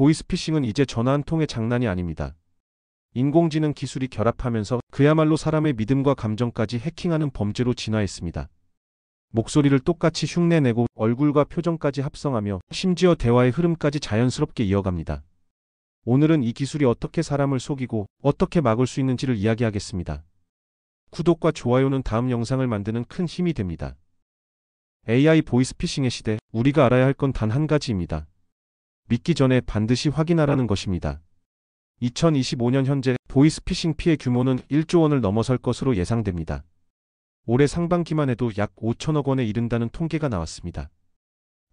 보이스피싱은 이제 전화 한 통의 장난이 아닙니다. 인공지능 기술이 결합하면서 그야말로 사람의 믿음과 감정까지 해킹하는 범죄로 진화했습니다. 목소리를 똑같이 흉내내고 얼굴과 표정까지 합성하며 심지어 대화의 흐름까지 자연스럽게 이어갑니다. 오늘은 이 기술이 어떻게 사람을 속이고 어떻게 막을 수 있는지를 이야기하겠습니다. 구독과 좋아요는 다음 영상을 만드는 큰 힘이 됩니다. AI 보이스피싱의 시대, 우리가 알아야 할 건 단 한 가지입니다. 믿기 전에 반드시 확인하라는 것입니다. 2025년 현재 보이스피싱 피해 규모는 1조 원을 넘어설 것으로 예상됩니다. 올해 상반기만 해도 약 5천억 원에 이른다는 통계가 나왔습니다.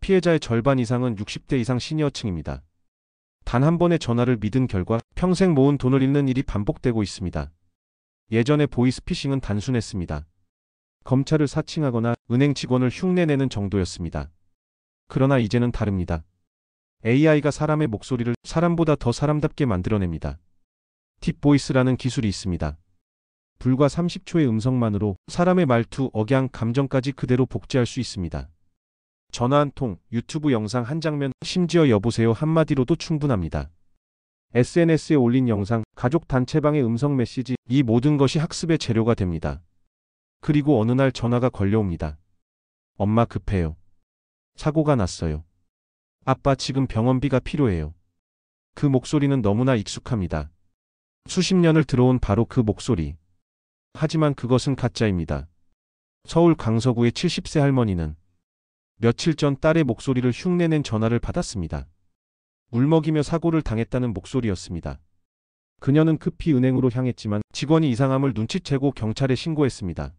피해자의 절반 이상은 60대 이상 시니어층입니다. 단 한 번의 전화를 믿은 결과 평생 모은 돈을 잃는 일이 반복되고 있습니다. 예전에 보이스피싱은 단순했습니다. 검찰을 사칭하거나 은행 직원을 흉내내는 정도였습니다. 그러나 이제는 다릅니다. AI가 사람의 목소리를 사람보다 더 사람답게 만들어냅니다. 딥보이스라는 기술이 있습니다. 불과 30초의 음성만으로 사람의 말투, 억양, 감정까지 그대로 복제할 수 있습니다. 전화 한 통, 유튜브 영상 한 장면, 심지어 여보세요 한마디로도 충분합니다. SNS에 올린 영상, 가족 단체방의 음성 메시지, 이 모든 것이 학습의 재료가 됩니다. 그리고 어느 날 전화가 걸려옵니다. 엄마 급해요. 사고가 났어요. 아빠 지금 병원비가 필요해요. 그 목소리는 너무나 익숙합니다. 수십 년을 들어온 바로 그 목소리. 하지만 그것은 가짜입니다. 서울 강서구의 70세 할머니는 며칠 전 딸의 목소리를 흉내낸 전화를 받았습니다. 울먹이며 사고를 당했다는 목소리였습니다. 그녀는 급히 은행으로 향했지만 직원이 이상함을 눈치채고 경찰에 신고했습니다.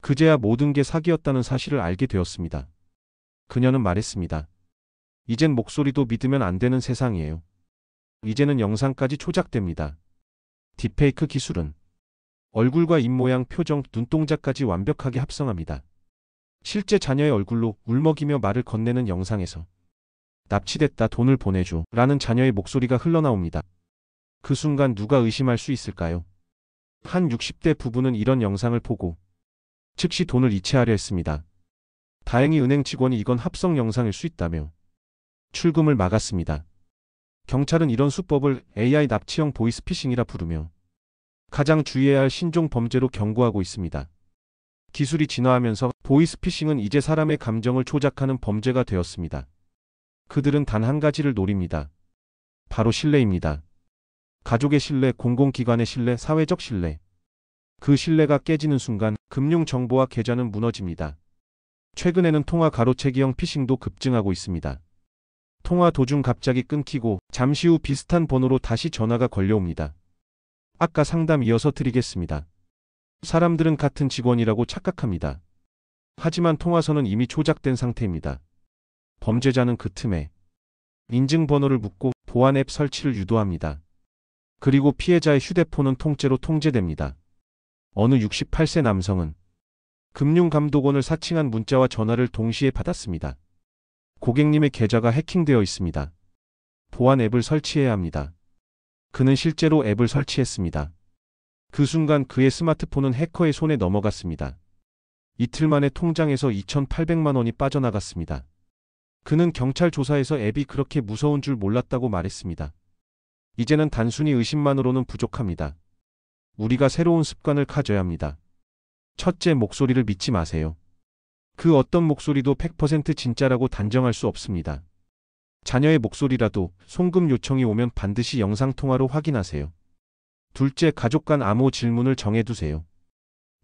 그제야 모든 게 사기였다는 사실을 알게 되었습니다. 그녀는 말했습니다. 이젠 목소리도 믿으면 안 되는 세상이에요. 이제는 영상까지 조작됩니다. 딥페이크 기술은 얼굴과 입모양, 표정, 눈동자까지 완벽하게 합성합니다. 실제 자녀의 얼굴로 울먹이며 말을 건네는 영상에서 납치됐다, 돈을 보내줘 라는 자녀의 목소리가 흘러나옵니다. 그 순간 누가 의심할 수 있을까요? 한 60대 부부는 이런 영상을 보고 즉시 돈을 이체하려 했습니다. 다행히 은행 직원이 이건 합성 영상일 수 있다며 출금을 막았습니다. 경찰은 이런 수법을 AI 납치형 보이스피싱이라 부르며 가장 주의해야 할 신종 범죄로 경고하고 있습니다. 기술이 진화하면서 보이스피싱은 이제 사람의 감정을 조작하는 범죄가 되었습니다. 그들은 단 한 가지를 노립니다. 바로 신뢰입니다. 가족의 신뢰, 공공기관의 신뢰, 사회적 신뢰. 그 신뢰가 깨지는 순간 금융정보와 계좌는 무너집니다. 최근에는 통화 가로채기형 피싱도 급증하고 있습니다. 통화 도중 갑자기 끊기고 잠시 후 비슷한 번호로 다시 전화가 걸려옵니다. 아까 상담 이어서 드리겠습니다. 사람들은 같은 직원이라고 착각합니다. 하지만 통화선은 이미 조작된 상태입니다. 범죄자는 그 틈에 인증번호를 묻고 보안 앱 설치를 유도합니다. 그리고 피해자의 휴대폰은 통째로 통제됩니다. 어느 68세 남성은 금융감독원을 사칭한 문자와 전화를 동시에 받았습니다. 고객님의 계좌가 해킹되어 있습니다. 보안 앱을 설치해야 합니다. 그는 실제로 앱을 설치했습니다. 그 순간 그의 스마트폰은 해커의 손에 넘어갔습니다. 이틀 만에 통장에서 2,800만 원이 빠져나갔습니다. 그는 경찰 조사에서 앱이 그렇게 무서운 줄 몰랐다고 말했습니다. 이제는 단순히 의심만으로는 부족합니다. 우리가 새로운 습관을 가져야 합니다. 첫째, 목소리를 믿지 마세요. 그 어떤 목소리도 100% 진짜라고 단정할 수 없습니다. 자녀의 목소리라도 송금 요청이 오면 반드시 영상통화로 확인하세요. 둘째, 가족 간 암호 질문을 정해두세요.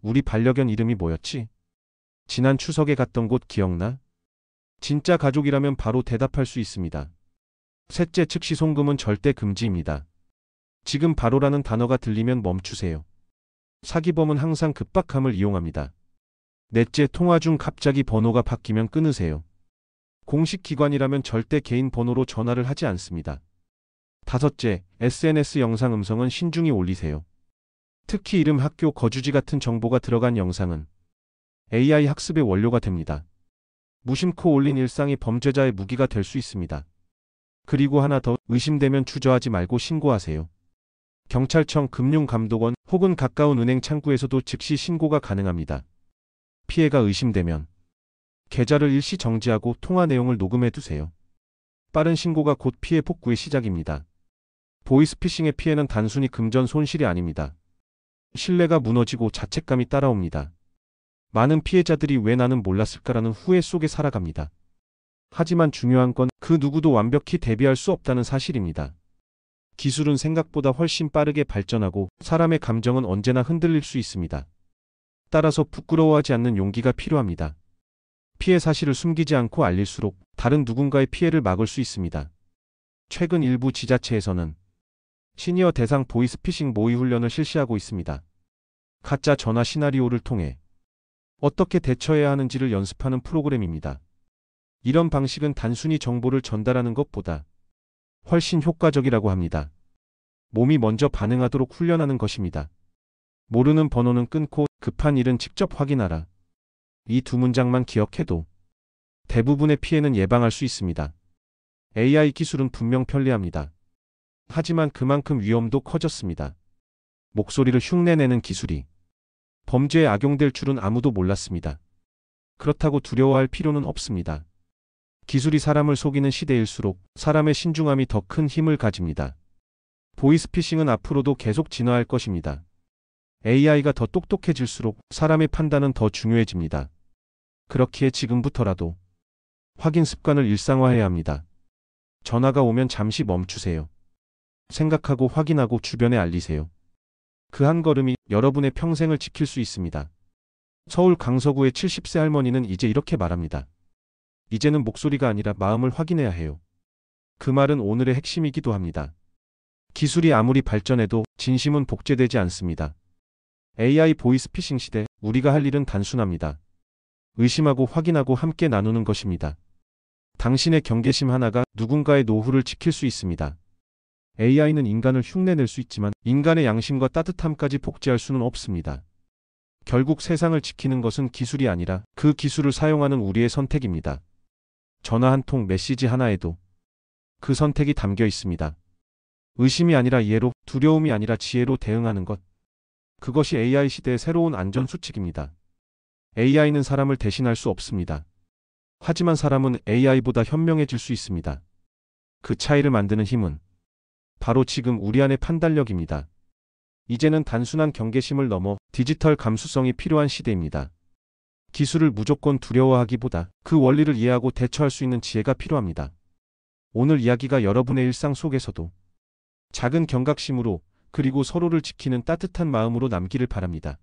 우리 반려견 이름이 뭐였지? 지난 추석에 갔던 곳 기억나? 진짜 가족이라면 바로 대답할 수 있습니다. 셋째, 즉시 송금은 절대 금지입니다. 지금 바로라는 단어가 들리면 멈추세요. 사기범은 항상 급박함을 이용합니다. 넷째, 통화 중 갑자기 번호가 바뀌면 끊으세요. 공식 기관이라면 절대 개인 번호로 전화를 하지 않습니다. 다섯째, SNS 영상 음성은 신중히 올리세요. 특히 이름, 학교, 거주지 같은 정보가 들어간 영상은 AI 학습의 원료가 됩니다. 무심코 올린 일상이 범죄자의 무기가 될 수 있습니다. 그리고 하나 더, 의심되면 주저하지 말고 신고하세요. 경찰청, 금융감독원 혹은 가까운 은행 창구에서도 즉시 신고가 가능합니다. 피해가 의심되면 계좌를 일시 정지하고 통화 내용을 녹음해 두세요. 빠른 신고가 곧 피해 복구의 시작입니다. 보이스피싱의 피해는 단순히 금전 손실이 아닙니다. 신뢰가 무너지고 자책감이 따라옵니다. 많은 피해자들이 왜 나는 몰랐을까라는 후회 속에 살아갑니다. 하지만 중요한 건 그 누구도 완벽히 대비할 수 없다는 사실입니다. 기술은 생각보다 훨씬 빠르게 발전하고 사람의 감정은 언제나 흔들릴 수 있습니다. 따라서 부끄러워하지 않는 용기가 필요합니다. 피해 사실을 숨기지 않고 알릴수록 다른 누군가의 피해를 막을 수 있습니다. 최근 일부 지자체에서는 시니어 대상 보이스피싱 모의 훈련을 실시하고 있습니다. 가짜 전화 시나리오를 통해 어떻게 대처해야 하는지를 연습하는 프로그램입니다. 이런 방식은 단순히 정보를 전달하는 것보다 훨씬 효과적이라고 합니다. 몸이 먼저 반응하도록 훈련하는 것입니다. 모르는 번호는 끊고 급한 일은 직접 확인하라. 이 두 문장만 기억해도 대부분의 피해는 예방할 수 있습니다. AI 기술은 분명 편리합니다. 하지만 그만큼 위험도 커졌습니다. 목소리를 흉내내는 기술이 범죄에 악용될 줄은 아무도 몰랐습니다. 그렇다고 두려워할 필요는 없습니다. 기술이 사람을 속이는 시대일수록 사람의 신중함이 더 큰 힘을 가집니다. 보이스피싱은 앞으로도 계속 진화할 것입니다. AI가 더 똑똑해질수록 사람의 판단은 더 중요해집니다. 그렇기에 지금부터라도 확인 습관을 일상화해야 합니다. 전화가 오면 잠시 멈추세요. 생각하고 확인하고 주변에 알리세요. 그 한 걸음이 여러분의 평생을 지킬 수 있습니다. 서울 강서구의 70세 할머니는 이제 이렇게 말합니다. 이제는 목소리가 아니라 마음을 확인해야 해요. 그 말은 오늘의 핵심이기도 합니다. 기술이 아무리 발전해도 진심은 복제되지 않습니다. AI 보이스피싱 시대, 우리가 할 일은 단순합니다. 의심하고 확인하고 함께 나누는 것입니다. 당신의 경계심 하나가 누군가의 노후를 지킬 수 있습니다. AI는 인간을 흉내낼 수 있지만 인간의 양심과 따뜻함까지 복제할 수는 없습니다. 결국 세상을 지키는 것은 기술이 아니라 그 기술을 사용하는 우리의 선택입니다. 전화 한 통, 메시지 하나에도 그 선택이 담겨 있습니다. 의심이 아니라 이해로, 두려움이 아니라 지혜로 대응하는 것. 그것이 AI 시대의 새로운 안전수칙입니다. AI는 사람을 대신할 수 없습니다. 하지만 사람은 AI보다 현명해질 수 있습니다. 그 차이를 만드는 힘은 바로 지금 우리 안의 판단력입니다. 이제는 단순한 경계심을 넘어 디지털 감수성이 필요한 시대입니다. 기술을 무조건 두려워하기보다 그 원리를 이해하고 대처할 수 있는 지혜가 필요합니다. 오늘 이야기가 여러분의 일상 속에서도 작은 경각심으로 그리고 서로를 지키는 따뜻한 마음으로 남기를 바랍니다.